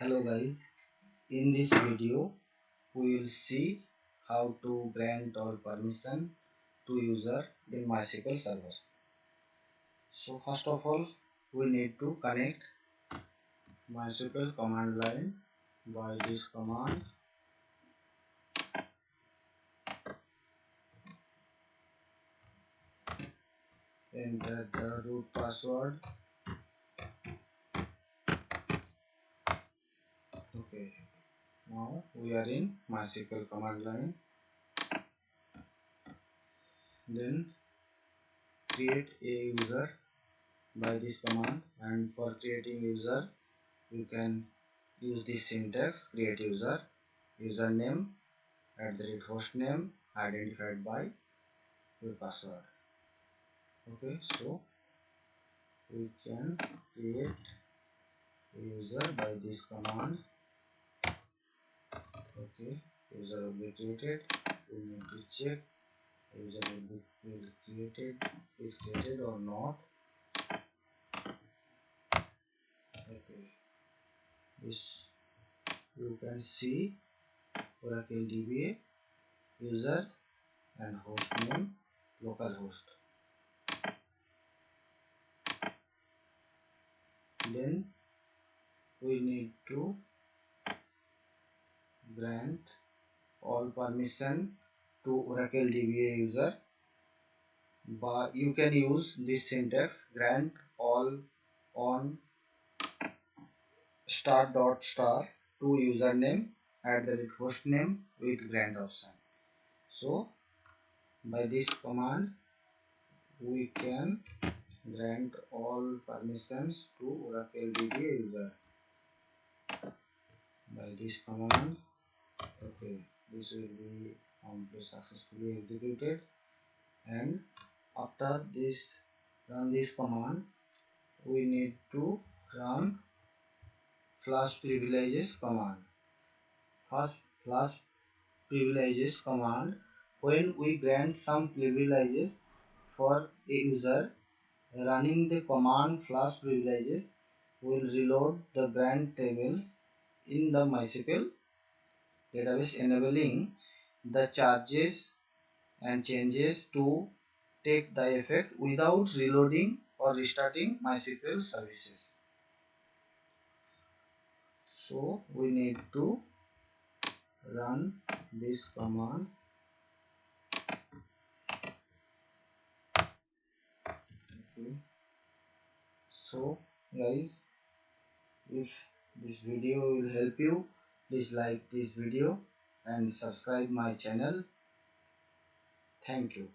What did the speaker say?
Hello guys, in this video we will see how to grant all permission to user in MySQL Server. So first of all we need to connect MySQL command line by this command. Enter the root password. Okay, now we are in MySQL command line. Then create a user by this command, and for creating user you can use this syntax: create user, username @hostname identified by your password. Okay, so we can create a user by this command. Okay, user will be created. We need to check user is created or not. Okay, this you can see orakldba user and host name localhost. Then we need to grant all permission to orakldba user. But you can use this syntax: grant all on *** to username @hostname with grant option. So by this command we can grant all permissions to orakldba user by this command. Okay, this will be successfully executed, and after this run this command we need to run flash privileges command. Flash privileges command, when we grant some privileges for a user, running the command flash privileges will reload the grant tables in the MySQL database, enabling the charges and changes to take the effect without reloading or restarting MySQL services. So we need to run this command. Okay. So guys, if this video will help you, please like this video and subscribe my channel. Thank you.